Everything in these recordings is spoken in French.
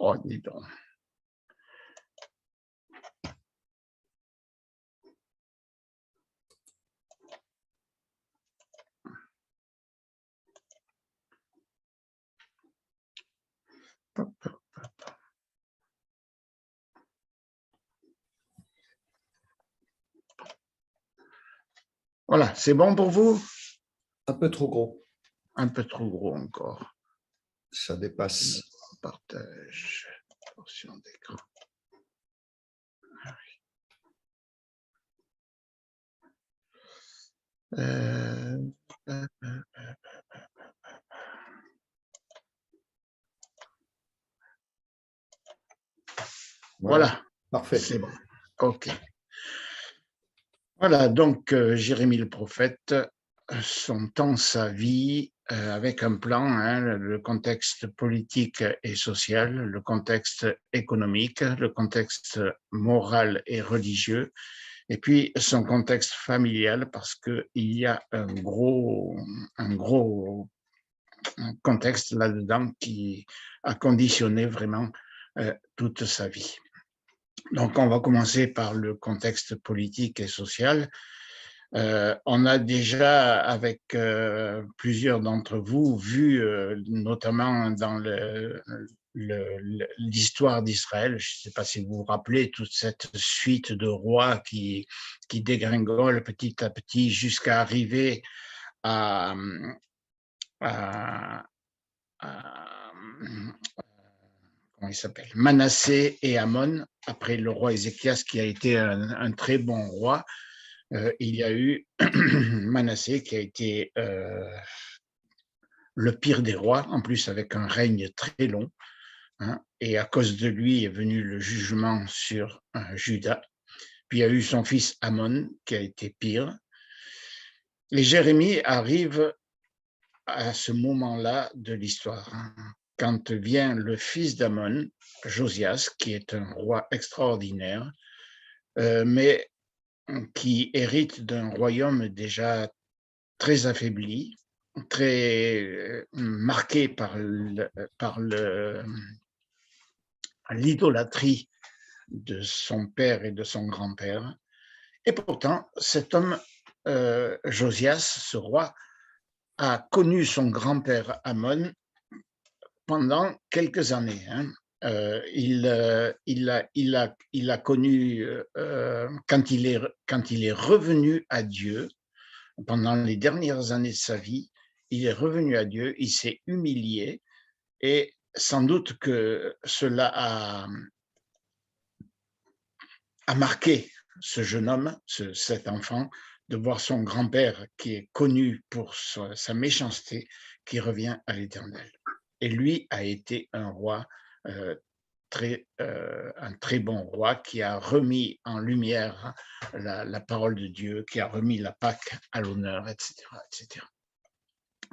Oh, dis donc. Voilà, c'est bon pour vous? Un peu trop gros. Un peu trop gros encore. Ça dépasse. Partage, portion d'écran. Ah oui. Voilà, Parfait. c'est bon. OK. Voilà, donc Jérémie le prophète, son temps, sa vie, avec un plan, hein, le contexte politique et social, le contexte économique, le contexte moral et religieux, et puis son contexte familial, parce qu'il y a un gros contexte là-dedans qui a conditionné vraiment toute sa vie. Donc, on va commencer par le contexte politique et social. On a déjà, avec plusieurs d'entre vous, vu, notamment dans l'histoire d'Israël, je ne sais pas si vous vous rappelez, toute cette suite de rois qui dégringolent petit à petit jusqu'à arriver à, à, à comment il s'appelle, Manassé et Amon, après le roi Ézéchias qui a été un très bon roi. Il y a eu Manassé qui a été le pire des rois, en plus avec un règne très long, hein, et à cause de lui est venu le jugement sur Juda. Puis il y a eu son fils Amon qui a été pire. Et Jérémie arrive à ce moment-là de l'histoire, hein, quand vient le fils d'Amon, Josias, qui est un roi extraordinaire, mais qui hérite d'un royaume déjà très affaibli, très marqué par l'idolâtrie de son père et de son grand-père. Et pourtant, cet homme, Josias, ce roi, a connu son grand-père Amon pendant quelques années. Hein. Il a connu, quand il est revenu à Dieu, pendant les dernières années de sa vie, il est revenu à Dieu, il s'est humilié, et sans doute que cela a marqué ce jeune homme, cet enfant, de voir son grand-père, qui est connu pour sa méchanceté, qui revient à l'Éternel. Et lui a été un roi, un très bon roi, qui a remis en lumière la parole de Dieu, qui a remis la Pâque à l'honneur, etc., etc.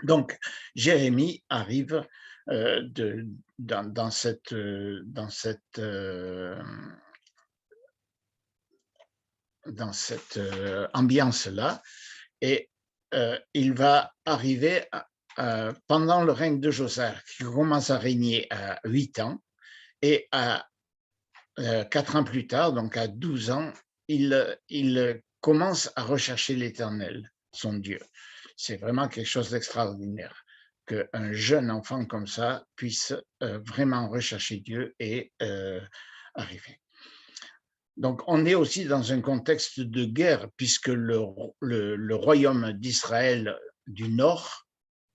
Donc, Jérémie arrive dans cette ambiance-là, et il va arriver pendant le règne de Josia, qui commence à régner à 8 ans, et à 4 ans plus tard, donc à 12 ans, il commence à rechercher l'Éternel, son Dieu. C'est vraiment quelque chose d'extraordinaire qu'un jeune enfant comme ça puisse vraiment rechercher Dieu et arriver. Donc, on est aussi dans un contexte de guerre, puisque le royaume d'Israël du Nord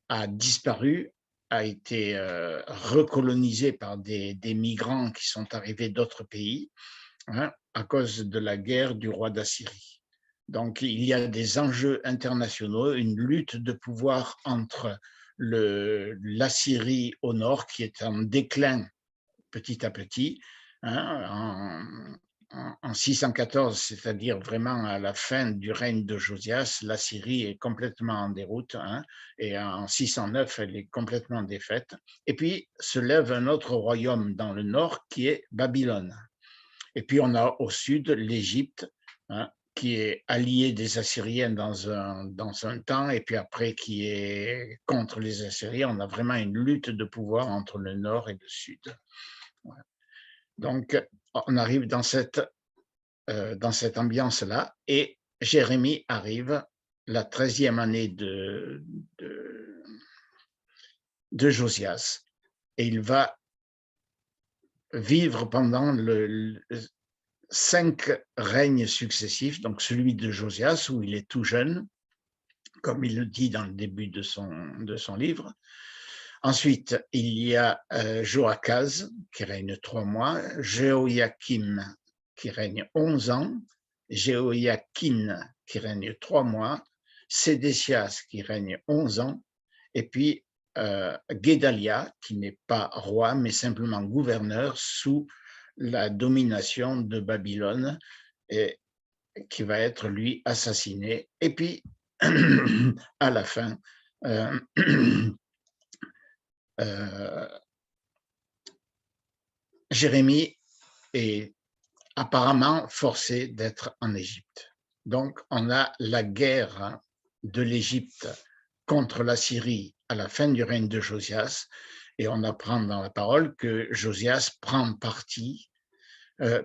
a disparu, a été recolonisé par des migrants qui sont arrivés d'autres pays, hein, à cause de la guerre du roi d'Assyrie. Donc, il y a des enjeux internationaux, une lutte de pouvoir entre l'Assyrie au nord, qui est en déclin petit à petit, hein, en 614, c'est-à-dire vraiment à la fin du règne de Josias, la Syrie est complètement en déroute, hein, et en 609, elle est complètement défaite. Et puis se lève un autre royaume dans le nord qui est Babylone. Et puis on a au sud l'Égypte, hein, qui est allié des Assyriens dans un temps, et puis après qui est contre les Assyriens. On a vraiment une lutte de pouvoir entre le nord et le sud. Voilà. Donc, on arrive dans cette ambiance-là, et Jérémie arrive la 13e année de Josias, et il va vivre pendant le 5 règnes successifs, donc celui de Josias où il est tout jeune, comme il le dit dans le début de son livre. Ensuite, il y a Joachaz qui règne 3 mois, Jéhoïakim qui règne 11 ans, Jéhoïakin qui règne 3 mois, Sédécias qui règne 11 ans, et puis Guédalia qui n'est pas roi mais simplement gouverneur sous la domination de Babylone, et qui va être lui assassiné. Et puis à la fin, Jérémie est apparemment forcé d'être en Égypte. Donc, on a la guerre de l'Égypte contre la Syrie à la fin du règne de Josias, et on apprend dans la parole que Josias prend parti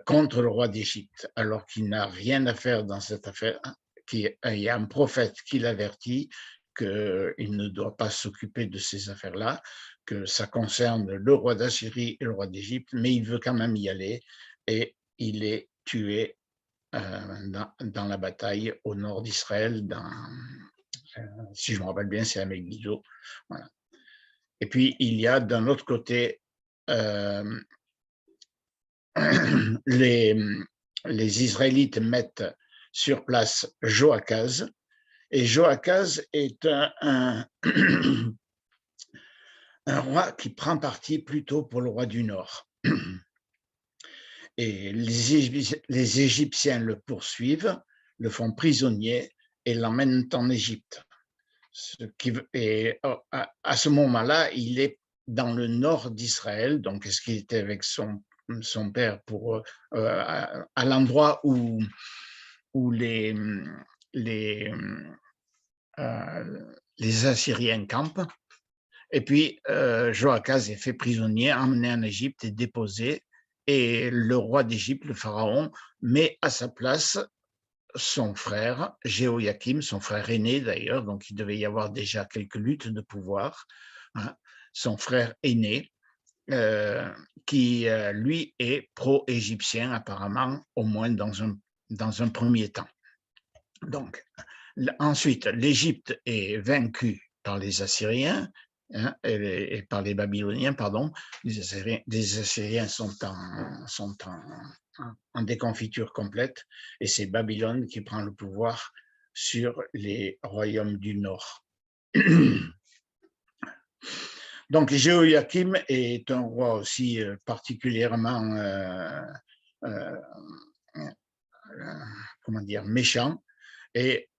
contre le roi d'Égypte, alors qu'il n'a rien à faire dans cette affaire, qu'il y a un prophète qui l'avertit qu'il ne doit pas s'occuper de ces affaires-là, que ça concerne le roi d'Assyrie et le roi d'Égypte, mais il veut quand même y aller, et il est tué dans la bataille au nord d'Israël, si je me rappelle bien, c'est à Megiddo. Voilà. Et puis, il y a d'un autre côté les Israélites mettent sur place Joachaz, et Joachaz est un roi qui prend parti plutôt pour le roi du Nord. Et les Égyptiens le poursuivent, le font prisonnier et l'emmènent en Égypte. À ce moment-là, il est dans le nord d'Israël, donc est-ce qu'il était avec son père à l'endroit où les Assyriens campent. Et puis, Joachaz est fait prisonnier, emmené en Égypte et déposé. Et le roi d'Égypte, le pharaon, met à sa place son frère, Jéhoïakim, son frère aîné d'ailleurs, donc il devait y avoir déjà quelques luttes de pouvoir, hein, son frère aîné, qui, lui, est pro-égyptien apparemment, au moins dans un premier temps. Donc, ensuite, l'Égypte est vaincue par les Assyriens, hein, et par les Babyloniens, pardon. Les Assyriens sont en déconfiture complète, et c'est Babylone qui prend le pouvoir sur les royaumes du Nord. Donc, Jéhoïakim est un roi aussi particulièrement méchant, et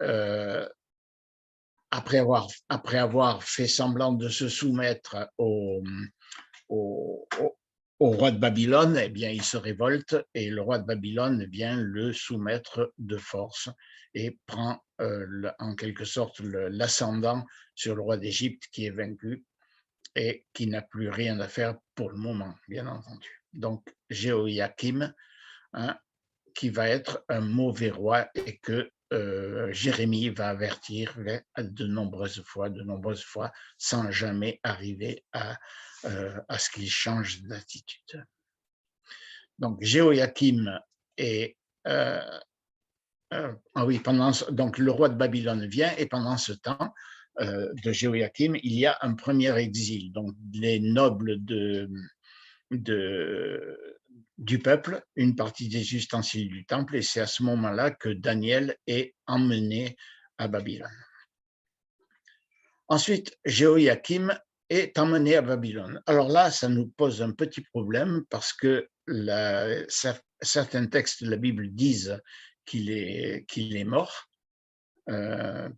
après avoir fait semblant de se soumettre au roi de Babylone, eh bien, il se révolte, et le roi de Babylone vient le soumettre de force et prend en quelque sorte l'ascendant sur le roi d'Égypte, qui est vaincu et qui n'a plus rien à faire pour le moment, bien entendu. Donc, Jéhoïakim, hein, qui va être un mauvais roi, et que Jérémie va avertir de nombreuses fois, sans jamais arriver à ce qu'il change d'attitude. Donc, Jéhoïakim est... donc le roi de Babylone vient, et pendant ce temps de Jéhoïakim, il y a un premier exil. Donc, les nobles du peuple, une partie des ustensiles du temple, et c'est à ce moment-là que Daniel est emmené à Babylone. Ensuite, Jéhoïakim est emmené à Babylone. Alors là, ça nous pose un petit problème, parce que certains textes de la Bible disent qu'il est mort à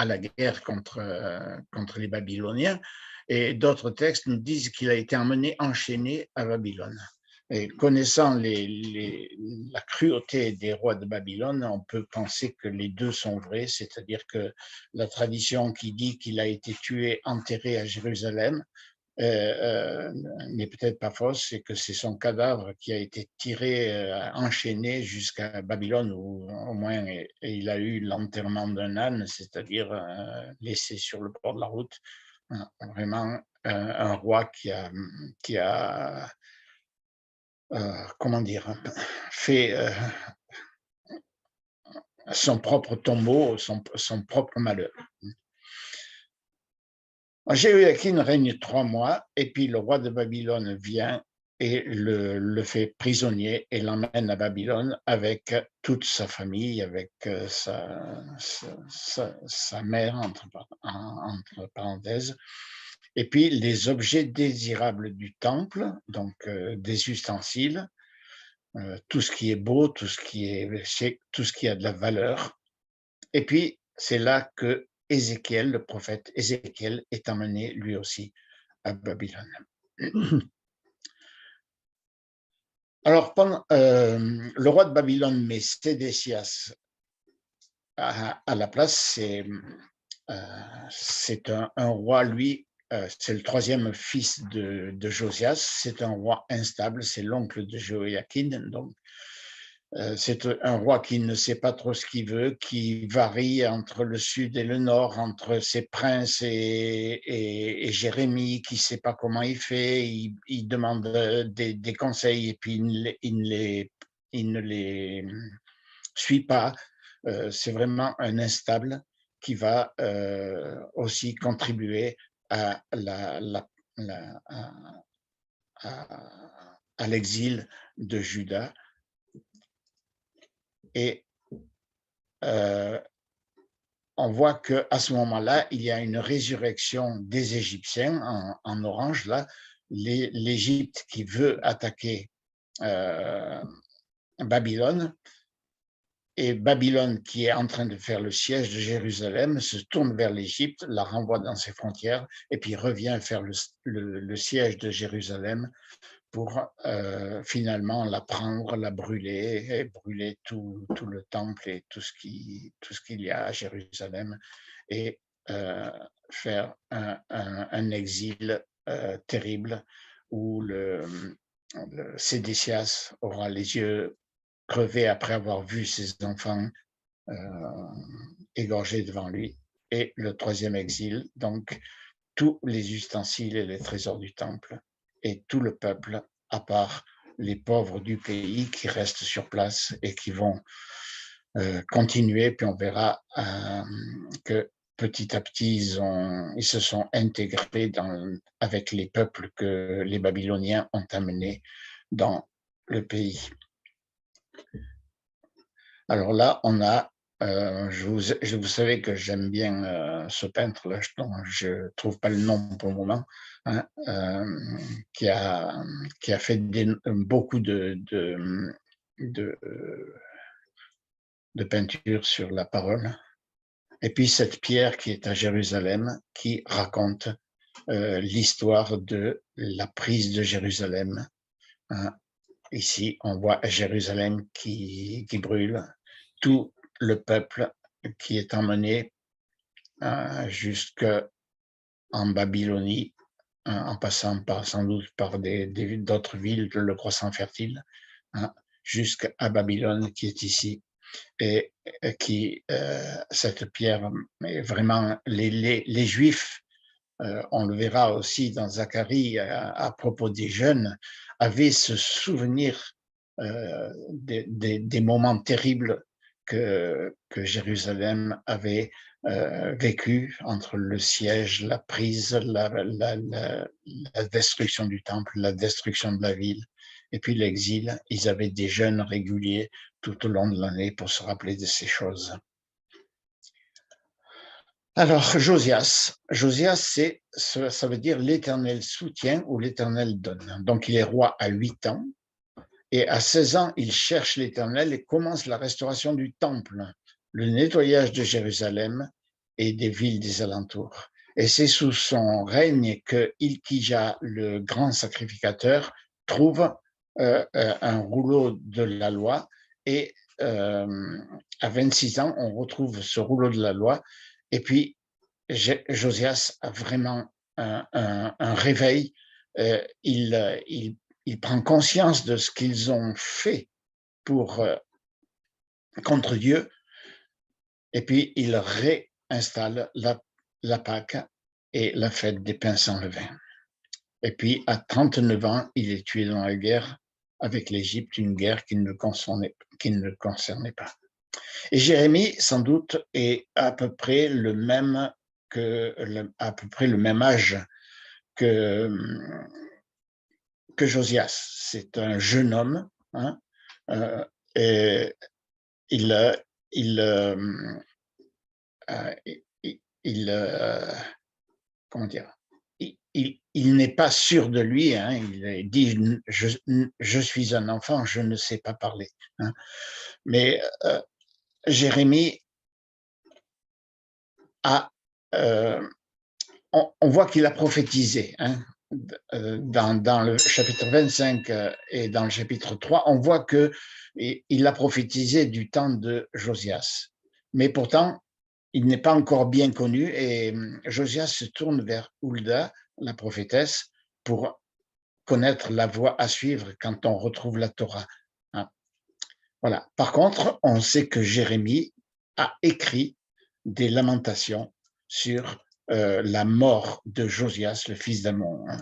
la guerre contre les Babyloniens, et d'autres textes nous disent qu'il a été emmené enchaîné à Babylone. Et connaissant la cruauté des rois de Babylone, on peut penser que les deux sont vrais, c'est-à-dire que la tradition qui dit qu'il a été tué, enterré à Jérusalem, n'est peut-être pas fausse, c'est que c'est son cadavre qui a été tiré, enchaîné jusqu'à Babylone, où au moins il a eu l'enterrement d'un âne, c'est-à-dire laissé sur le bord de la route. Vraiment un roi qui a comment dire, fait son propre tombeau, son propre malheur. Jéhoïakin règne 3 mois, et puis le roi de Babylone vient et le fait prisonnier et l'emmène à Babylone avec toute sa famille, avec sa mère, entre parenthèses, et puis les objets désirables du temple, donc des ustensiles, tout ce qui est beau, tout ce qui a de la valeur. Et puis, c'est là que Ézéchiel, le prophète Ézéchiel, est emmené lui aussi à Babylone. Alors, le roi de Babylone met Sédécias à la place. C'est un roi, lui, c'est le 3e fils de Josias. C'est un roi instable, c'est l'oncle de Joachim. Donc, c'est un roi qui ne sait pas trop ce qu'il veut, qui varie entre le sud et le nord, entre ses princes et Jérémie, qui ne sait pas comment il fait. Il demande des conseils et puis il ne les suit pas. C'est vraiment un instable qui va aussi contribuer à l'exil de Juda. Et on voit qu'à ce moment-là, il y a une résurrection des Égyptiens en orange, là, l'Égypte qui veut attaquer Babylone, et Babylone qui est en train de faire le siège de Jérusalem se tourne vers l'Égypte, la renvoie dans ses frontières, et puis revient faire le siège de Jérusalem pour finalement la prendre, la brûler, et brûler tout le temple et tout ce qu'il y a à Jérusalem, et faire un exil terrible où le Sédécias aura les yeux crevés après avoir vu ses enfants égorgés devant lui. Et le 3e exil, donc tous les ustensiles et les trésors du temple et tout le peuple, à part les pauvres du pays qui restent sur place et qui vont continuer. Puis on verra que petit à petit, ils se sont intégrés avec les peuples que les Babyloniens ont amenés dans le pays. Alors là, on a vous savez que j'aime bien ce peintre-là, je ne trouve pas le nom pour le moment, hein, qui a fait beaucoup de peintures sur la parole. Et puis cette pierre qui est à Jérusalem, qui raconte l'histoire de la prise de Jérusalem. Hein. Ici, on voit Jérusalem qui brûle, tout le peuple qui est emmené jusqu'en Babylonie, en passant sans doute par d'autres villes, le croissant fertile, hein, jusqu'à Babylone qui est ici. Et cette pierre, mais vraiment, les Juifs, on le verra aussi dans Zacharie à propos des jeunes, avaient ce souvenir des moments terribles que Jérusalem avait vécu entre le siège, la prise, la destruction du temple, la destruction de la ville, et puis l'exil. Ils avaient des jeûnes réguliers tout au long de l'année pour se rappeler de ces choses. Alors, Josias, ça veut dire l'Éternel soutient ou l'Éternel donne. Donc, il est roi à 8 ans. Et à 16 ans, il cherche l'Éternel et commence la restauration du temple, le nettoyage de Jérusalem et des villes des alentours. Et c'est sous son règne que Hilkija, le grand sacrificateur, trouve un rouleau de la loi. Et à 26 ans, on retrouve ce rouleau de la loi. Et puis, Josias a vraiment un réveil. Il prend conscience de ce qu'ils ont fait contre Dieu, et puis il réinstalle la Pâque et la fête des pains sans levain. Et puis, à 39 ans, il est tué dans la guerre avec l'Égypte, une guerre qui ne le concernait pas. Et Jérémie, sans doute, est à peu près le même âge que Josias. C'est un jeune homme, hein, et comment dire, il n'est pas sûr de lui, hein, il dit je suis un enfant, je ne sais pas parler. Hein. Mais Jérémie on voit qu'il a prophétisé. Hein, dans le chapitre 25 et dans le chapitre 3, on voit qu'il a prophétisé du temps de Josias. Mais pourtant, il n'est pas encore bien connu et Josias se tourne vers Hulda, la prophétesse, pour connaître la voie à suivre quand on retrouve la Torah. Hein. Voilà. Par contre, on sait que Jérémie a écrit des lamentations sur la mort de Josias, le fils d'Amon. Hein.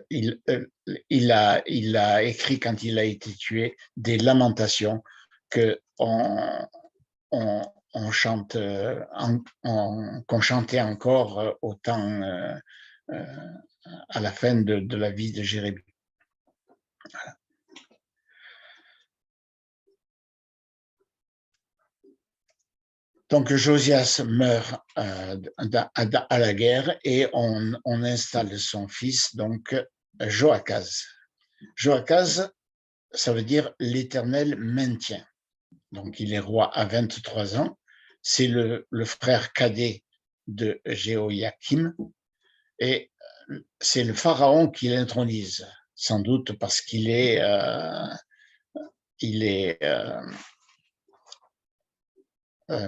Il a écrit, quand il a été tué, des lamentations qu'on chantait encore au temps, à la fin de la vie de Jérémie. Voilà. Donc Josias meurt à la guerre et on installe son fils, donc Joachaz. Joachaz, ça veut dire l'Éternel maintient. Donc il est roi à 23 ans. C'est le frère cadet de Jéhoïakim et c'est le pharaon qui l'intronise, sans doute parce qu'il est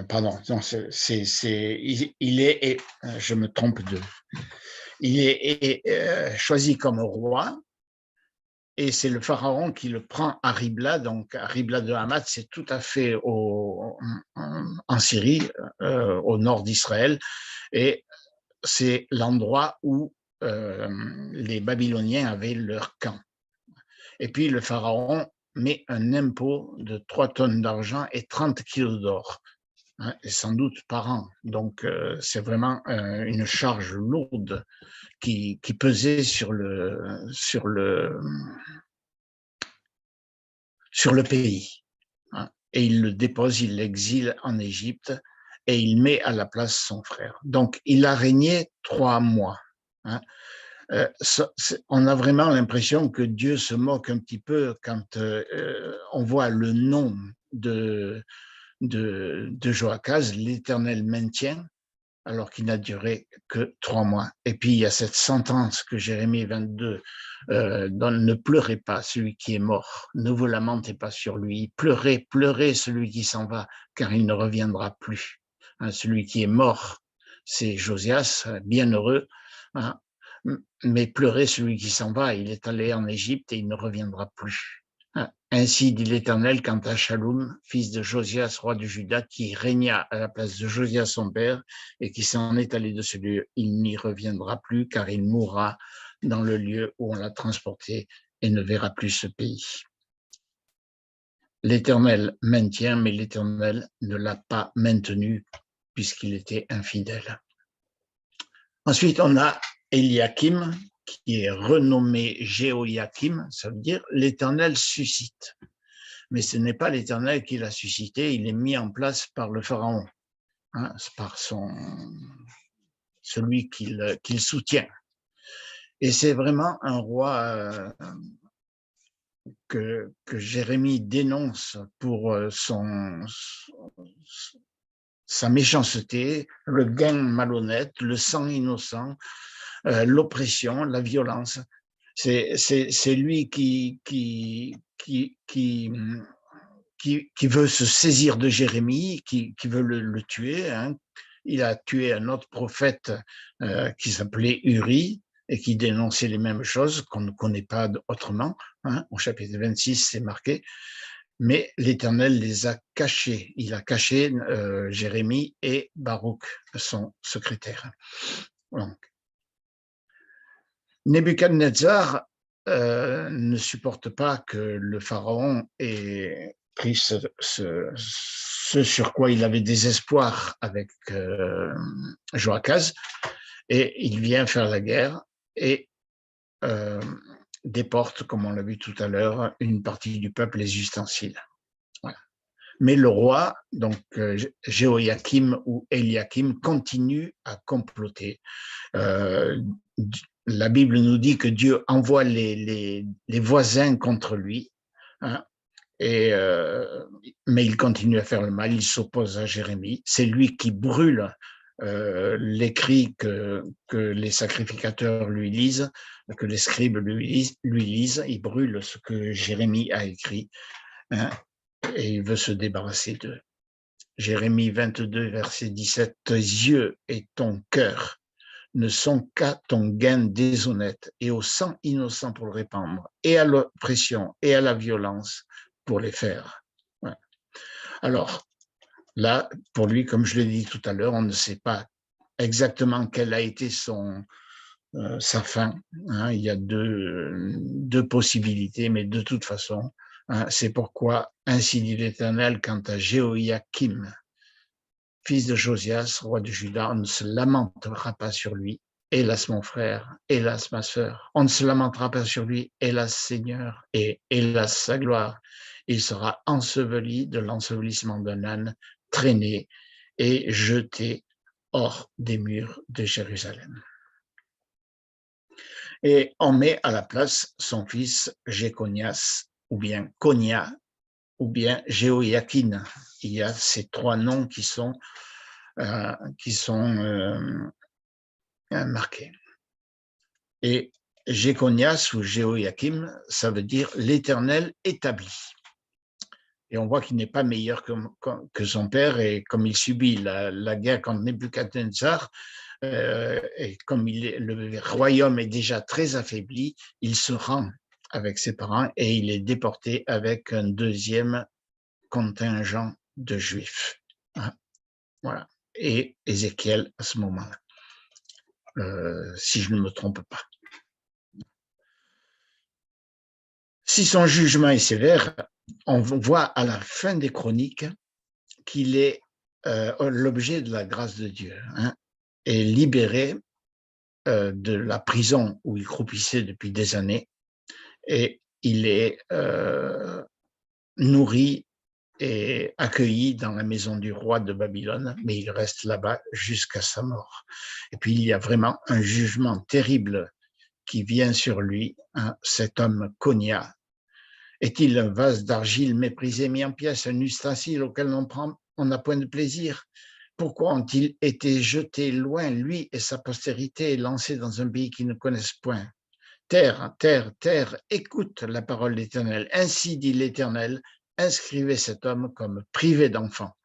pardon, non, il est, je me trompe il est choisi comme roi et c'est le pharaon qui le prend à Ribla. Donc à Ribla de Hamath, c'est tout à fait en Syrie, au nord d'Israël, et c'est l'endroit où les Babyloniens avaient leur camp. Et puis le pharaon met un impôt de 3 tonnes d'argent et 30 kilos d'or. Hein, et sans doute par an. Donc, c'est vraiment une charge lourde qui pesait sur le pays. Hein. Et il le dépose, il l'exile en Égypte et il met à la place son frère. Donc, il a régné 3 mois. Hein. On a vraiment l'impression que Dieu se moque un petit peu quand on voit le nom de Joachaz, l'Éternel maintient, alors qu'il n'a duré que 3 mois. Et puis il y a cette sentence que Jérémie 22 donne: ne pleurez pas celui qui est mort, ne vous lamentez pas sur lui, pleurez, pleurez celui qui s'en va, car il ne reviendra plus. Hein, celui qui est mort, c'est Josias, bienheureux, hein, mais pleurez celui qui s'en va, il est allé en Égypte et il ne reviendra plus. Ainsi dit l'Éternel quant à Shaloum, fils de Josias, roi de Juda, qui régna à la place de Josias son père et qui s'en est allé de ce lieu. Il n'y reviendra plus car il mourra dans le lieu où on l'a transporté et ne verra plus ce pays. L'Éternel maintient, mais l'Éternel ne l'a pas maintenu puisqu'il était infidèle. Ensuite, on a Eliakim, qui est renommé Jéhoïakim, ça veut dire l'Éternel suscite. Mais ce n'est pas l'Éternel qui l'a suscité, il est mis en place par le Pharaon, hein, par celui qu'il soutient. Et c'est vraiment un roi que Jérémie dénonce pour sa méchanceté, le gain malhonnête, le sang innocent, l'oppression, la violence. C'est lui qui veut se saisir de Jérémie, qui veut le tuer. Hein. Il a tué un autre prophète qui s'appelait Uri, et qui dénonçait les mêmes choses qu'on ne connaît pas autrement. Hein. Au chapitre 26, c'est marqué. Mais l'Éternel les a cachés. Il a caché Jérémie et Baruch, son secrétaire. Donc, Nebuchadnezzar ne supporte pas que le pharaon ait pris ce sur quoi il avait des espoirs avec Joachaz, et il vient faire la guerre et déporte, comme on l'a vu tout à l'heure, une partie du peuple, les ustensiles. Voilà. Mais le roi, donc Jéhoïakim ou Eliakim, continue à comploter. La Bible nous dit que Dieu envoie les voisins contre lui, hein, mais il continue à faire le mal, il s'oppose à Jérémie. C'est lui qui brûle l'écrit que les sacrificateurs lui lisent, que les scribes lui lisent. Il brûle ce que Jérémie a écrit, hein, et il veut se débarrasser d'eux. Jérémie 22, verset 17, « Tes yeux et ton cœur ne sont qu'à ton gain déshonnête et au sang innocent pour le répandre, et à l'oppression et à la violence pour les faire. » Ouais. Alors, là, pour lui, comme je l'ai dit tout à l'heure, on ne sait pas exactement quelle a été sa fin. Hein. Il y a deux possibilités, mais de toute façon, hein, c'est pourquoi, ainsi dit l'Éternel, quant à Jéhoïakim, fils de Josias, roi de Juda, on ne se lamentera pas sur lui. Hélas mon frère, hélas ma sœur, on ne se lamentera pas sur lui, hélas Seigneur, et hélas sa gloire. Il sera enseveli de l'ensevelissement d'un âne, traîné et jeté hors des murs de Jérusalem. Et on met à la place son fils Jéconias, ou bien Konia, ou bien Jéhoïakin. Il y a ces trois noms qui sont marqués. Et Jéconias ou Jéhoïakim, ça veut dire l'Éternel établi. Et on voit qu'il n'est pas meilleur que son père, et comme il subit la guerre contre Nebuchadnezzar, et comme le royaume est déjà très affaibli, il se rend avec ses parents et il est déporté avec un deuxième contingent de Juifs. Hein, voilà. Et Ézéchiel à ce moment-là, si je ne me trompe pas. Si son jugement est sévère, on voit à la fin des chroniques qu'il est l'objet de la grâce de Dieu, hein, et libéré de la prison où il croupissait depuis des années, et il est nourri et accueilli dans la maison du roi de Babylone, mais il reste là-bas jusqu'à sa mort. Et puis il y a vraiment un jugement terrible qui vient sur lui, hein, cet homme Konia. Est-il un vase d'argile méprisé, mis en pièces, un ustensile auquel on n'a point de plaisir? Pourquoi ont-ils été jetés loin, lui et sa postérité, lancés dans un pays qu'ils ne connaissent point? Terre, terre, terre, écoute la parole de l'Éternel. Ainsi dit l'Éternel, inscrivez cet homme comme privé d'enfant,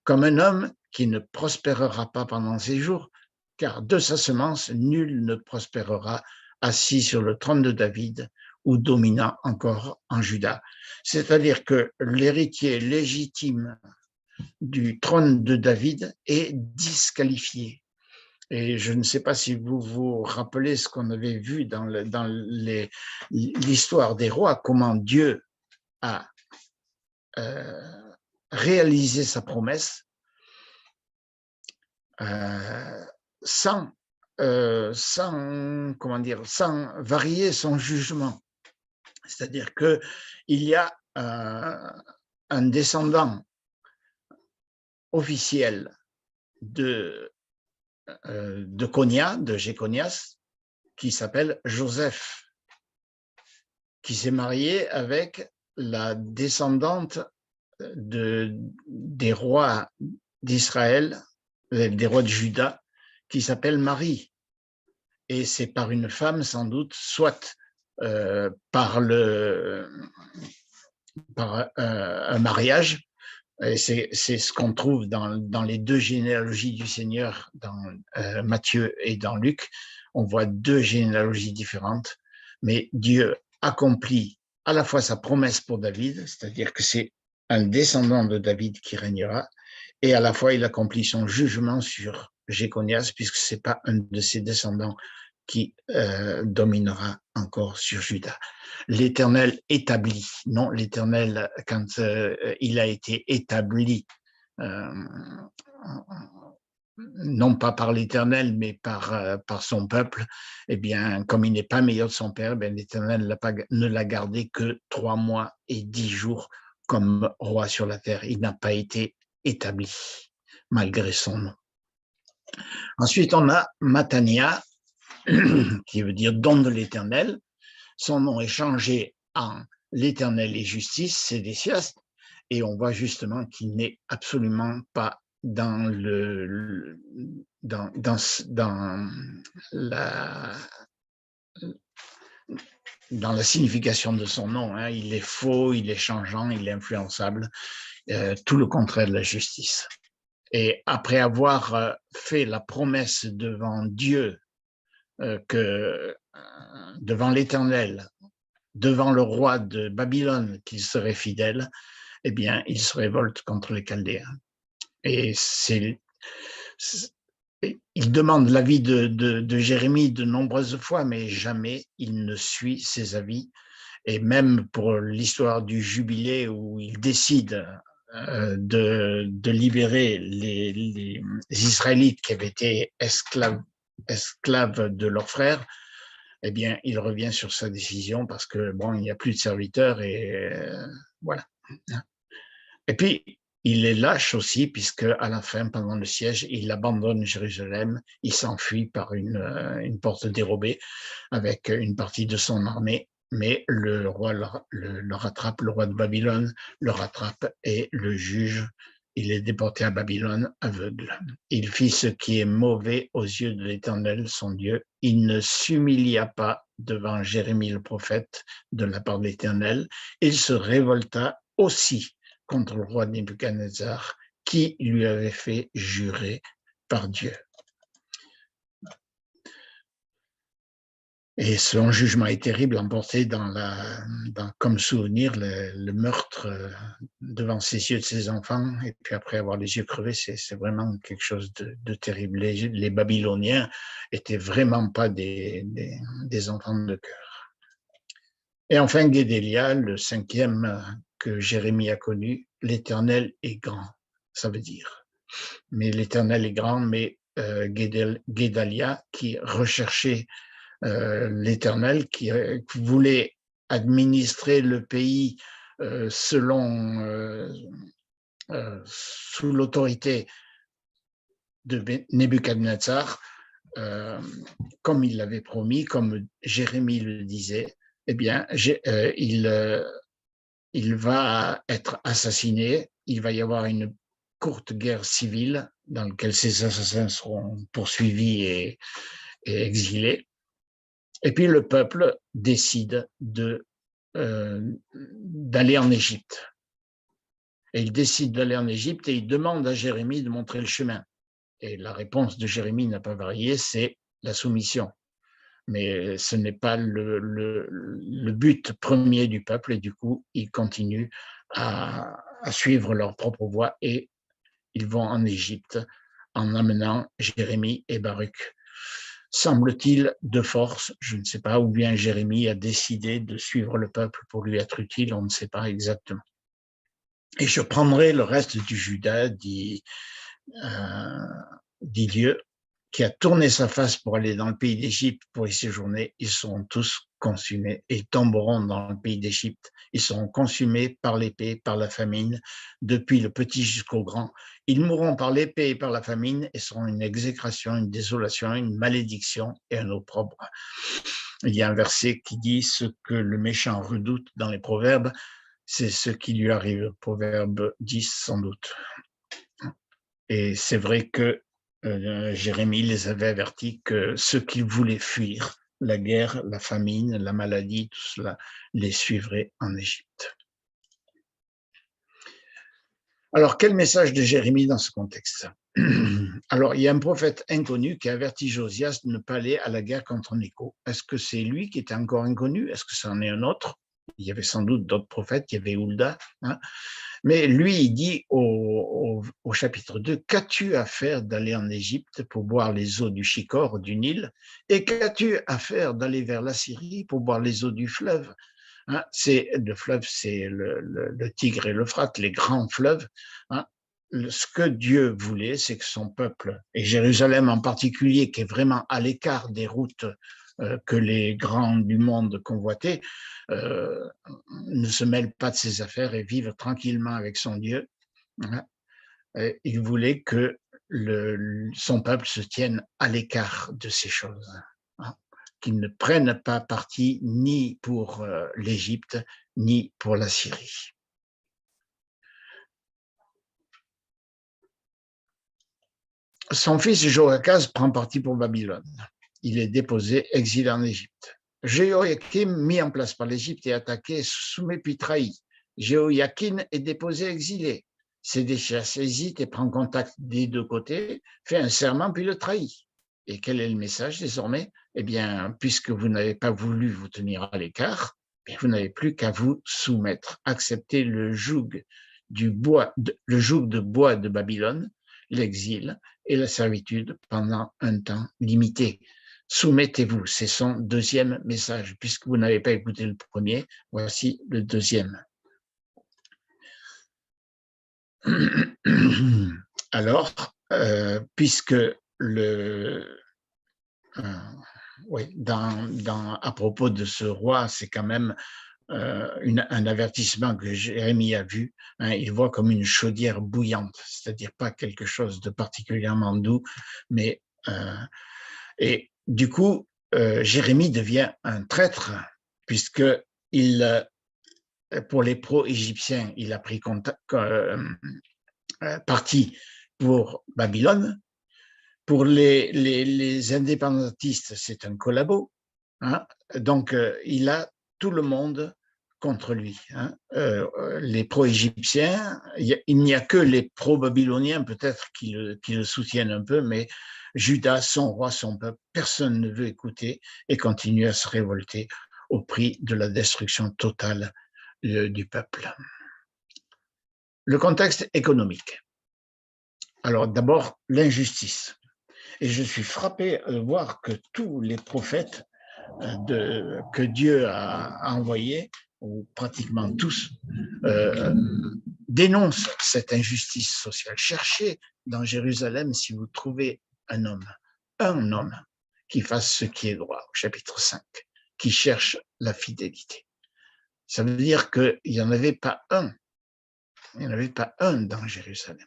comme un homme qui ne prospérera pas pendant ses jours, car de sa semence, nul ne prospérera, assis sur le trône de David ou dominant encore en Juda. C'est-à-dire que l'héritier légitime du trône de David est disqualifié. Et je ne sais pas si vous vous rappelez ce qu'on avait vu dans l'histoire des rois, comment Dieu a réalisé sa promesse sans varier son jugement. C'est-à-dire qu'il y a un descendant officiel de Konia, de Jéconias, qui s'appelle Joseph, qui s'est marié avec la descendante des rois d'Israël, des rois de Juda, qui s'appelle Marie. Et c'est par une femme, sans doute, soit par un mariage. C'est ce qu'on trouve dans les deux généalogies du Seigneur, dans Matthieu et dans Luc. on voit deux généalogies différentes, mais Dieu accomplit à la fois sa promesse pour David, c'est-à-dire que c'est un descendant de David qui régnera, et à la fois il accomplit son jugement sur Jéconias, puisque ce n'est pas un de ses descendants qui dominera encore sur Juda. L'Éternel établit, non, l'Éternel, quand il a été établi, non pas par l'Éternel, mais par son peuple, eh bien, comme il n'est pas meilleur de son père, eh l'Éternel ne l'a gardé que 3 mois et 10 jours comme roi sur la terre. Il n'a pas été établi, malgré son nom. Ensuite, on a Mattania, qui veut dire don de l'Éternel. Son nom est changé en l'Éternel et justice, Sédécias, et on voit justement qu'il n'est absolument pas dans la signification de son nom. Hein. Il est faux, il est changeant, il est influençable, tout le contraire de la justice. Et après avoir fait la promesse devant Dieu, devant l'Éternel, devant le roi de Babylone, qu'il serait fidèle, eh bien, il se révolte contre les Chaldéens. Et il demande l'avis de Jérémie de nombreuses fois, mais jamais il ne suit ses avis. Et même pour l'histoire du jubilé où il décide de libérer les Israélites qui avaient été esclaves de leurs frères, eh bien, il revient sur sa décision parce que, bon, il n'y a plus de serviteurs et voilà. Et puis, il est lâche aussi puisque à la fin, pendant le siège, il abandonne Jérusalem, il s'enfuit par une porte dérobée avec une partie de son armée, mais le roi le rattrape, le roi de Babylone le rattrape et le juge. Il est déporté à Babylone aveugle. Il fit ce qui est mauvais aux yeux de l'Éternel, son Dieu. Il ne s'humilia pas devant Jérémie le prophète de la part de l'Éternel. Il se révolta aussi contre le roi Nebuchadnezzar qui lui avait fait jurer par Dieu. Et son jugement est terrible, emporté comme souvenir le meurtre devant ses yeux de ses enfants, et puis après avoir les yeux crevés, c'est vraiment quelque chose de terrible. Les Babyloniens étaient vraiment pas des enfants de cœur. Et enfin, Guédélia, le 5e que Jérémie a connu, l'Éternel est grand, ça veut dire. Mais l'Éternel est grand, mais Guédalia, qui recherchait l'Éternel, qui voulait administrer le pays sous l'autorité de Nebuchadnezzar, comme il l'avait promis, comme Jérémie le disait, eh bien, il va être assassiné, il va y avoir une courte guerre civile dans laquelle ses assassins seront poursuivis et exilés. Et puis le peuple décide d'aller en Égypte. Et il décide d'aller en Égypte et il demande à Jérémie de montrer le chemin. Et la réponse de Jérémie n'a pas varié, c'est la soumission. Mais ce n'est pas le but premier du peuple et du coup, ils continuent à suivre leur propre voie et ils vont en Égypte en amenant Jérémie et Baruch. Semble-t-il de force, je ne sais pas, ou bien Jérémie a décidé de suivre le peuple pour lui être utile, on ne sait pas exactement. Et je prendrai le reste du Juda, dit Dieu, qui a tourné sa face pour aller dans le pays d'Égypte pour y séjourner, ils seront tous consumés et tomberont dans le pays d'Égypte. Ils seront consumés par l'épée, par la famine, depuis le petit jusqu'au grand. Ils mourront par l'épée et par la famine et seront une exécration, une désolation, une malédiction et un opprobre. Il y a un verset qui dit ce que le méchant redoute dans les proverbes, c'est ce qui lui arrive. Proverbe 10 sans doute. Et c'est vrai que Jérémie les avait avertis que ceux qui voulaient fuir la guerre, la famine, la maladie, tout cela les suivrait en Égypte. Alors, quel message de Jérémie dans ce contexte? Alors, il y a un prophète inconnu qui a averti Josias de ne pas aller à la guerre contre Nécho. Est-ce que c'est lui qui était encore inconnu? Est-ce que c'en est un autre? Il y avait sans doute d'autres prophètes, il y avait Hulda. Hein. Mais lui, il dit au chapitre 2, qu'as-tu à faire d'aller en Égypte pour boire les eaux du Chicor, du Nil? Et qu'as-tu à faire d'aller vers la Syrie pour boire les eaux du fleuve? Hein, le fleuve, c'est le Tigre et l'Euphrate, les grands fleuves. Hein. Ce que Dieu voulait, c'est que son peuple, et Jérusalem en particulier, qui est vraiment à l'écart des routes que les grands du monde convoitaient, ne se mêle pas de ses affaires et vive tranquillement avec son Dieu. Hein. Il voulait que son peuple se tienne à l'écart de ces choses. Hein. Qu'ils ne prennent pas parti ni pour l'Égypte, ni pour la Syrie. Son fils Joachaz prend parti pour Babylone. Il est déposé, exilé en Égypte. Jéhoïakim, mis en place par l'Égypte, est attaqué, soumis puis trahi. Jéhoïakin est déposé, exilé. Sédéchias hésite et prend contact des deux côtés, fait un serment puis le trahit. Et quel est le message désormais? Eh bien, puisque vous n'avez pas voulu vous tenir à l'écart, vous n'avez plus qu'à vous soumettre, accepter le joug de bois de Babylone, l'exil et la servitude pendant un temps limité. Soumettez-vous, c'est son deuxième message. Puisque vous n'avez pas écouté le premier, voici le deuxième. Alors, puisque à propos de ce roi, c'est quand même un avertissement que Jérémie a vu. Hein, il voit comme une chaudière bouillante, c'est-à-dire pas quelque chose de particulièrement doux, mais et du coup, Jérémie devient un traître puisque pour les pro-égyptiens, il a pris parti pour Babylone. Pour les indépendantistes, c'est un collabo. Hein. Donc, il a tout le monde contre lui. Hein. Les pro-égyptiens, il n'y a que les pro-babyloniens peut-être qui le soutiennent un peu, mais Judas, son roi, son peuple, personne ne veut écouter et continue à se révolter au prix de la destruction totale du peuple. Le contexte économique. Alors d'abord, l'injustice. Et je suis frappé de voir que tous les prophètes que Dieu a envoyés, ou pratiquement tous, dénoncent cette injustice sociale. Cherchez dans Jérusalem si vous trouvez un homme qui fasse ce qui est droit, au chapitre 5, qui cherche la fidélité. Ça veut dire qu'il n'y en avait pas un. Il n'y en avait pas un dans Jérusalem.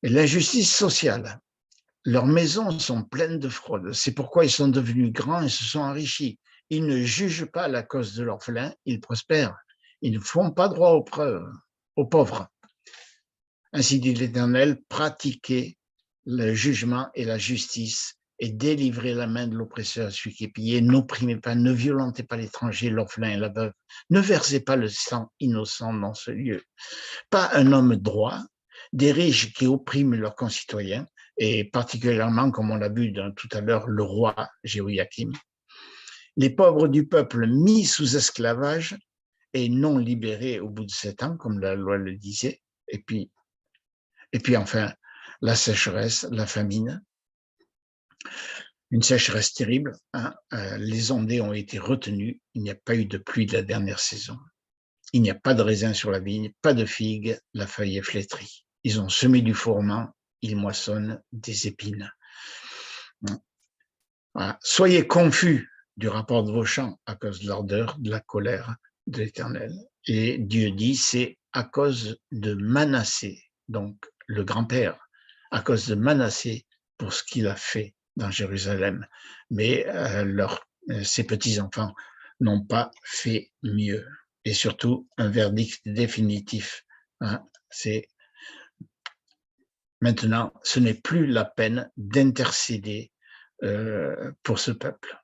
Et l'injustice sociale. Leurs maisons sont pleines de fraude. C'est pourquoi ils sont devenus grands et se sont enrichis. Ils ne jugent pas la cause de l'orphelin, ils prospèrent. Ils ne font pas droit aux pauvres. Ainsi dit l'Éternel, pratiquez le jugement et la justice et délivrez la main de l'oppresseur à celui qui est pillé. N'opprimez pas, ne violentez pas l'étranger, l'orphelin et la veuve. Ne versez pas le sang innocent dans ce lieu. Pas un homme droit, des riches qui oppriment leurs concitoyens, et particulièrement, comme on l'a vu tout à l'heure, le roi Jéhoïakim. Les pauvres du peuple mis sous esclavage et non libérés au bout de 7 ans, comme la loi le disait. Et puis enfin, la sécheresse, la famine. Une sécheresse terrible. Hein. Les ondées ont été retenues. Il n'y a pas eu de pluie de la dernière saison. Il n'y a pas de raisin sur la vigne, pas de figues, la feuille est flétrie. Ils ont semé du fourment, ils moissonnent des épines. Voilà. Soyez confus du rapport de vos champs à cause de l'ardeur, de la colère de l'Éternel. Et Dieu dit, c'est à cause de Manassé, donc le grand-père, à cause de Manassé pour ce qu'il a fait dans Jérusalem. Mais ses petits-enfants n'ont pas fait mieux. Et surtout, un verdict définitif. Hein, c'est maintenant, ce n'est plus la peine d'intercéder pour ce peuple.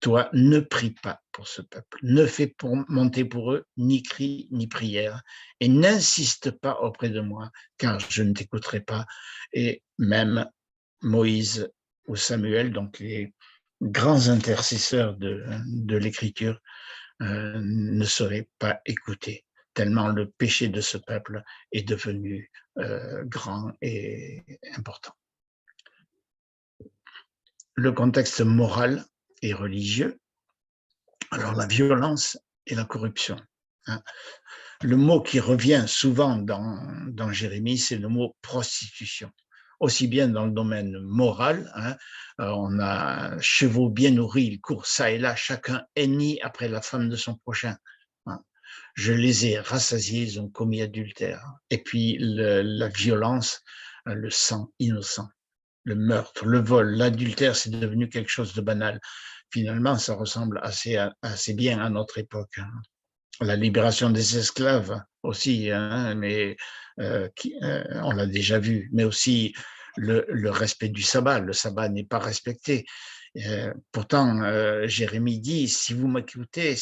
Toi, ne prie pas pour pour ce peuple. Ne fais monter pour eux ni cri ni prière, et n'insiste pas auprès de moi, car je ne t'écouterai pas. » Et même Moïse ou Samuel, donc les grands intercesseurs de l'Écriture, ne seraient pas écoutés, tellement le péché de ce peuple est devenu grand et important. Le contexte moral et religieux, alors la violence et la corruption. Hein. Le mot qui revient souvent dans Jérémie, c'est le mot prostitution. Aussi bien dans le domaine moral, hein, on a chevaux bien nourris, ils courent ça et là, chacun hennit après la femme de son prochain. Hein. Je les ai rassasiés, ils ont commis adultère. Et puis la violence, le sang innocent, le meurtre, le vol, l'adultère, c'est devenu quelque chose de banal. Finalement, ça ressemble assez bien à notre époque. Hein. La libération des esclaves aussi, hein, mais on l'a déjà vu, mais aussi le respect du sabbat. Le sabbat n'est pas respecté. Pourtant, Jérémie dit, si vous m'écoutez,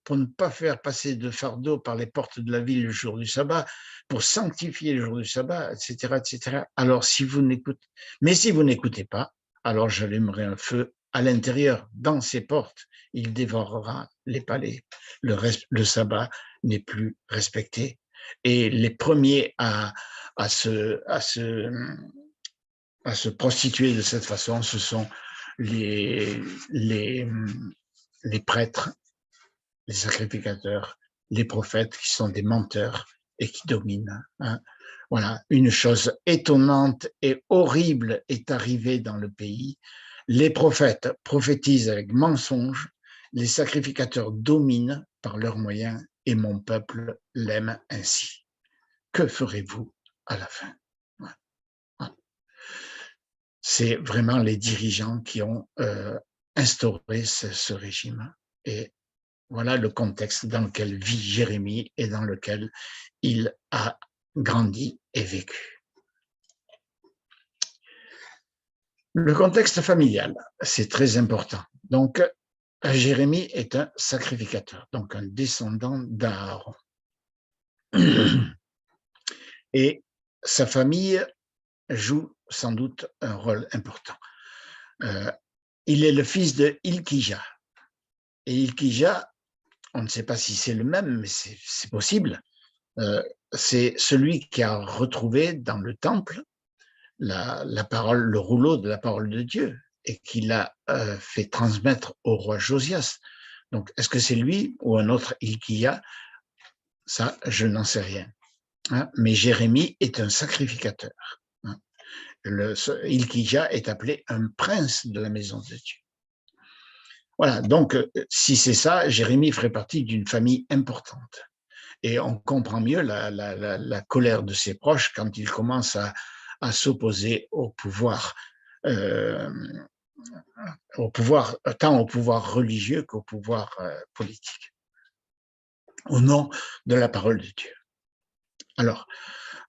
pour ne pas faire passer de fardeau par les portes de la ville le jour du sabbat, pour sanctifier le jour du sabbat, etc., etc. Alors, si vous n'écoutez pas, alors j'allumerai un feu à l'intérieur, dans ces portes, il dévorera les palais. Le sabbat n'est plus respecté. Et les premiers à se prostituer de cette façon, ce sont les prêtres, les sacrificateurs, les prophètes qui sont des menteurs et qui dominent. Hein. Voilà, une chose étonnante et horrible est arrivée dans le pays. Les prophètes prophétisent avec mensonge, les sacrificateurs dominent par leurs moyens et mon peuple l'aime ainsi. Que ferez-vous à la fin? C'est vraiment les dirigeants qui ont instauré ce régime. Et voilà le contexte dans lequel vit Jérémie et dans lequel il a grandi et vécu. Le contexte familial, c'est très important. Donc, Jérémie est un sacrificateur, donc un descendant d'Aaron. Et sa famille joue sans doute un rôle important. Il est le fils de Hilkija. Et Hilkija, on ne sait pas si c'est le même, mais c'est possible. C'est celui qui a retrouvé dans le temple la parole, le rouleau de la parole de Dieu et qui l'a fait transmettre au roi Josias. Donc, est-ce que c'est lui ou un autre Hilkija? Ça, je n'en sais rien. Hein? Mais Jérémie est un sacrificateur. Hein? Hilkija est appelé un prince de la maison de Dieu. Voilà, donc si c'est ça, Jérémie ferait partie d'une famille importante. Et on comprend mieux la colère de ses proches quand il commence à s'opposer au pouvoir, tant au pouvoir religieux qu'au pouvoir politique, au nom de la parole de Dieu. Alors,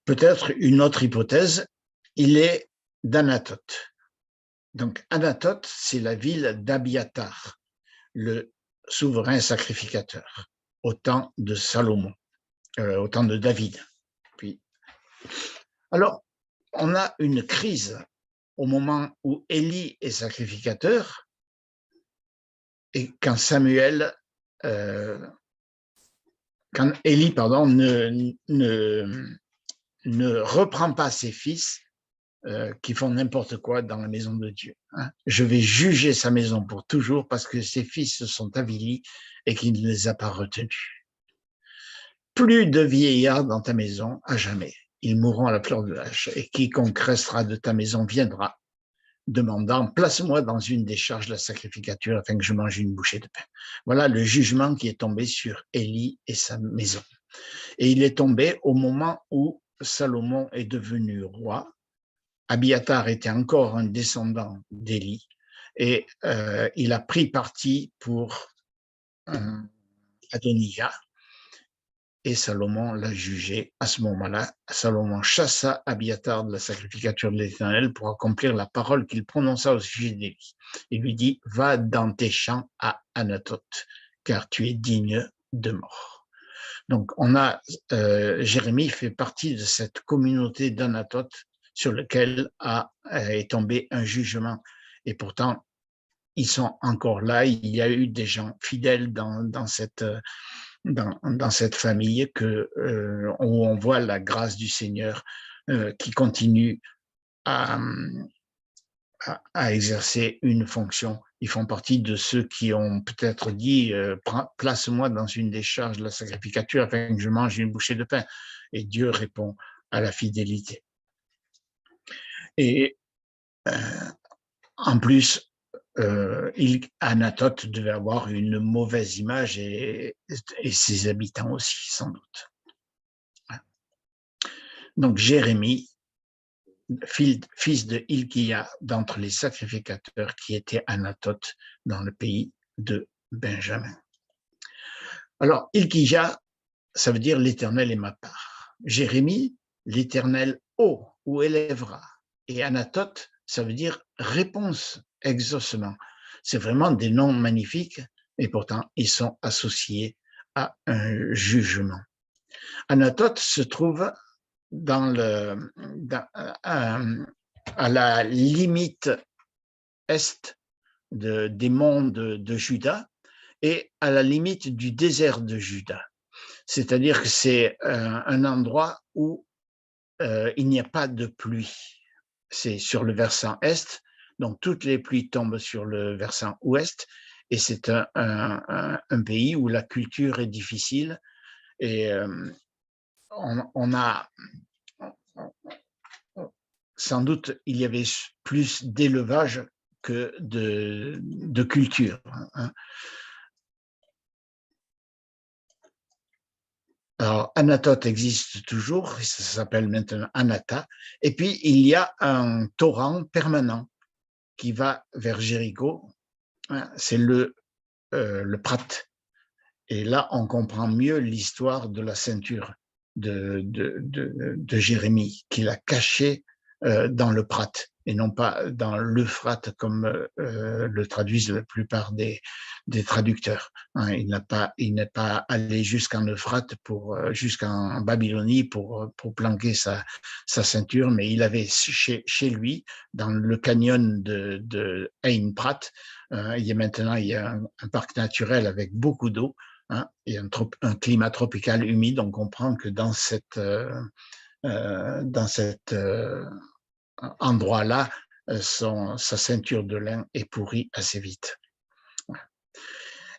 peut-être une autre hypothèse, il est d'Anathoth. Donc, Anathoth, c'est la ville d'Abiathar, le souverain sacrificateur, au temps de Salomon, au temps de David. Puis, alors, on a une crise au moment où Élie est sacrificateur et quand Élie ne reprend pas ses fils qui font n'importe quoi dans la maison de Dieu. Hein. Je vais juger sa maison pour toujours parce que ses fils se sont avilis et qu'il ne les a pas retenus. Plus de vieillards dans ta maison à jamais. Ils mourront à la fleur de l'âge et quiconque restera de ta maison viendra demandant « place-moi dans une des charges de la sacrificature afin que je mange une bouchée de pain ». Voilà le jugement qui est tombé sur Élie et sa maison. Et il est tombé au moment où Salomon est devenu roi. Abiathar était encore un descendant d'Élie et il a pris parti pour Adonijah et Salomon l'a jugé. À ce moment-là, Salomon chassa Abiathar de la sacrificature de l'Éternel pour accomplir la parole qu'il prononça au sujet d'Élie. Il lui dit « Va dans tes champs à Anathoth, car tu es digne de mort. Donc, Jérémie fait partie de cette communauté d'Anatote sur laquelle est tombé un jugement. Et pourtant, ils sont encore là. Il y a eu des gens fidèles dans cette famille où on voit la grâce du Seigneur qui continue à exercer une fonction. Ils font partie de ceux qui ont peut-être dit place-moi dans une des charges de la sacrificature afin que je mange une bouchée de pain. Et Dieu répond à la fidélité. Et en plus, Anatote devait avoir une mauvaise image et ses habitants aussi, sans doute. Donc Jérémie, fils de Hilkia, d'entre les sacrificateurs qui étaient Anatote dans le pays de Benjamin. Alors, Hilkia, ça veut dire l'Éternel est ma part. Jérémie, l'Éternel haut ou élèvera. Et Anatote, ça veut dire réponse, exaucement. C'est vraiment des noms magnifiques et pourtant ils sont associés à un jugement. Anatote se trouve à la limite est des monts de Juda et à la limite du désert de Juda. C'est-à-dire que c'est un endroit où il n'y a pas de pluie. C'est sur le versant est, donc toutes les pluies tombent sur le versant ouest, et c'est un pays où la culture est difficile et on a sans doute il y avait plus d'élevage que de culture. Hein. Alors, Anatote existe toujours, ça s'appelle maintenant Anata, et puis il y a un torrent permanent qui va vers Jéricho, c'est le Prat. Et là, on comprend mieux l'histoire de la ceinture de Jérémie, qu'il a cachée dans le Prat, et non pas dans l'Euphrate comme le traduisent la plupart des traducteurs. Hein, il n'est pas allé jusqu'en Euphrate, jusqu'en Babylonie pour planquer sa ceinture, mais il avait chez lui, dans le canyon de Ein Prat, il y a un parc naturel avec beaucoup d'eau. Hein, et un climat tropical humide, on comprend que dans cet endroit-là, sa ceinture de lin est pourrie assez vite.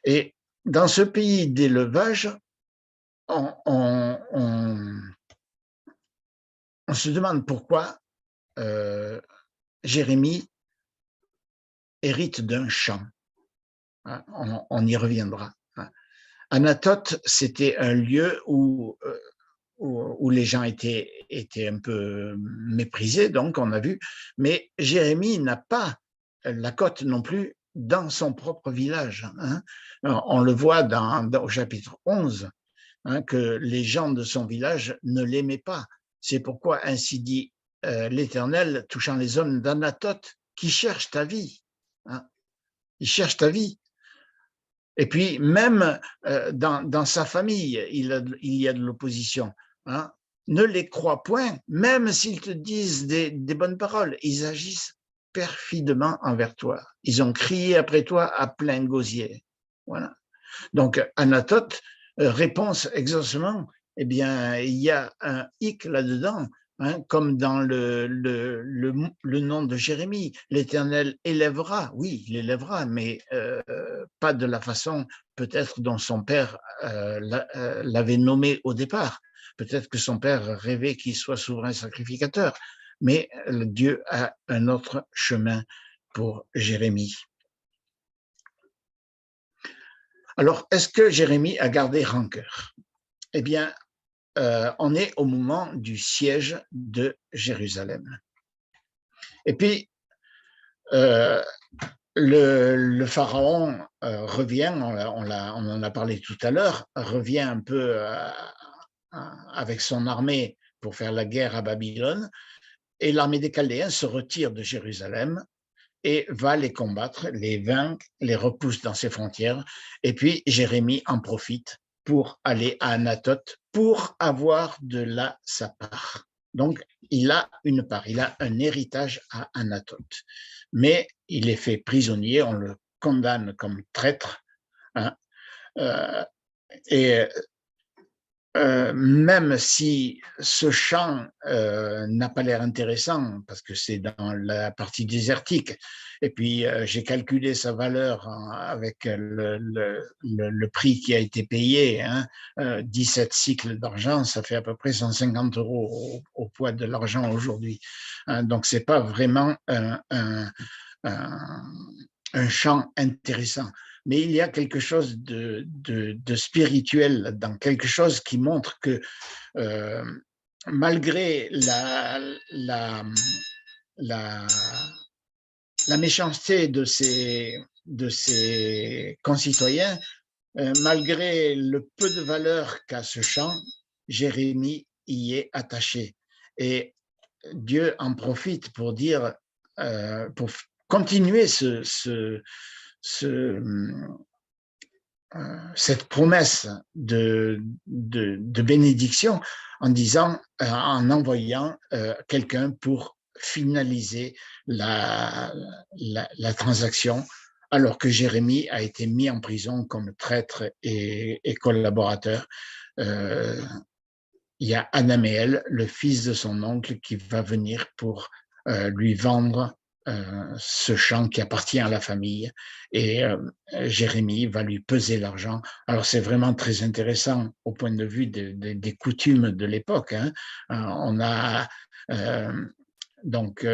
Et dans ce pays d'élevage, on se demande pourquoi Jérémie hérite d'un champ. Hein, on y reviendra. Hein. Anatote, c'était un lieu où les gens étaient un peu méprisés, donc on a vu, mais Jérémie n'a pas la cote non plus dans son propre village. Hein. On le voit au chapitre 11, hein, que les gens de son village ne l'aimaient pas. C'est pourquoi ainsi dit l'Éternel touchant les hommes d'Anatote qui cherchent ta vie. Hein. Ils cherchent ta vie. Et puis, même dans sa famille, il y a de l'opposition. Hein. Ne les crois point, même s'ils te disent des bonnes paroles. Ils agissent perfidement envers toi. Ils ont crié après toi à plein gosier. Voilà. Donc, Anatote, réponse exaucement, eh bien, il y a un hic là-dedans. Hein, comme dans le nom de Jérémie, l'Éternel élèvera, oui, il élèvera, mais pas de la façon peut-être dont son père l'avait nommé au départ. Peut-être que son père rêvait qu'il soit souverain sacrificateur, mais Dieu a un autre chemin pour Jérémie. Alors, est-ce que Jérémie a gardé rancœur? Eh bien, on est au moment du siège de Jérusalem. Et puis, le pharaon revient, on en a parlé tout à l'heure, revient un peu avec son armée pour faire la guerre à Babylone, et l'armée des Chaldéens se retire de Jérusalem, et va les combattre, les vainc, les repousse dans ses frontières. Et puis Jérémie en profite pour aller à Anathoth pour avoir de là sa part. Donc, il a une part, il a un héritage à Anathoth. Mais il est fait prisonnier, on le condamne comme traître. Hein, et même si ce champ n'a pas l'air intéressant, parce que c'est dans la partie désertique, et puis j'ai calculé sa valeur avec le prix qui a été payé, hein, 17 cycles d'argent, ça fait à peu près 150 € au poids de l'argent aujourd'hui. Hein, donc, ce n'est pas vraiment un champ intéressant. Mais il y a quelque chose de spirituel dans quelque chose qui montre que malgré la méchanceté de ses concitoyens, malgré le peu de valeur qu'a ce champ, Jérémie y est attaché. Et Dieu en profite pour dire, pour continuer cette promesse de bénédiction en disant, en envoyant quelqu'un pour finaliser la transaction, alors que Jérémie a été mis en prison comme traître et collaborateur. Il y a Anaméel, le fils de son oncle, qui va venir pour lui vendre ce champ qui appartient à la famille, et Jérémie va lui peser l'argent. Alors, c'est vraiment très intéressant au point de vue des coutumes de l'époque. Hein. On a donc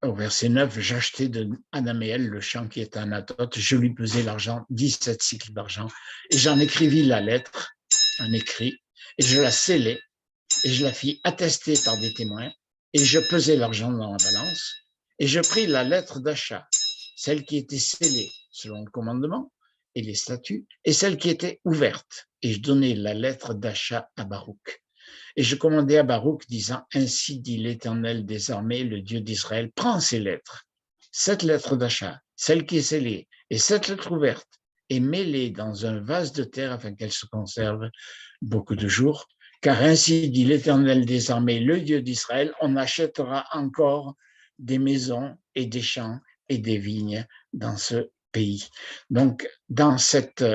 au verset 9, j'achetais de Anaméel le champ qui est à Anathoth, je lui pesai l'argent, 17 cycles d'argent, et j'en écrivis la lettre, un écrit, et je la scellai, et je la fis attester par des témoins, et je pesai l'argent dans la balance, et je pris la lettre d'achat, celle qui était scellée selon le commandement et les statuts, et celle qui était ouverte, et je donnai la lettre d'achat à Baruch. Et je commandai à Baruch, disant, ainsi dit l'Éternel des armées, le Dieu d'Israël, prends ces lettres, cette lettre d'achat, celle qui est scellée, et cette lettre ouverte, et mets-les dans un vase de terre afin qu'elles se conservent beaucoup de jours, car ainsi dit l'Éternel des armées, le Dieu d'Israël, on achètera encore des maisons et des champs et des vignes dans ce pays. Donc, dans cet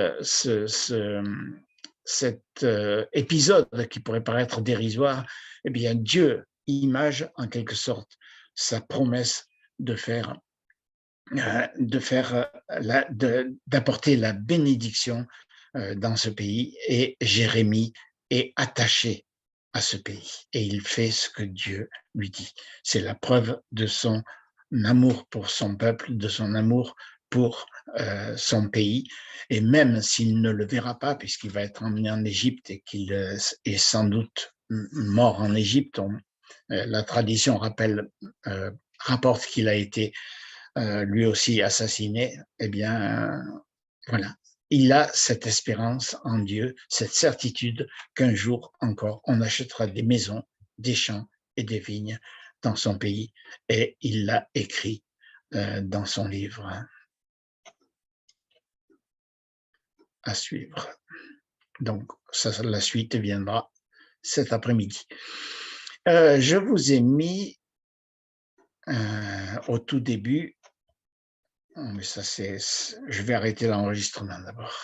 épisode qui pourrait paraître dérisoire, eh bien, Dieu image en quelque sorte sa promesse d'apporter la bénédiction dans ce pays, et Jérémie est attaché à ce pays et il fait ce que Dieu lui dit. C'est la preuve de son amour pour son peuple, de son amour pour son pays, et même s'il ne le verra pas puisqu'il va être emmené en Égypte et qu'il est sans doute mort en Égypte, la tradition rapporte qu'il a été lui aussi assassiné, eh bien, voilà. Il a cette espérance en Dieu, cette certitude qu'un jour encore, on achètera des maisons, des champs et des vignes dans son pays. Et il l'a écrit dans son livre. À suivre. Donc, ça, la suite viendra cet après-midi. Je vous ai mis au tout début, mais ça c'est, je vais arrêter l'enregistrement d'abord.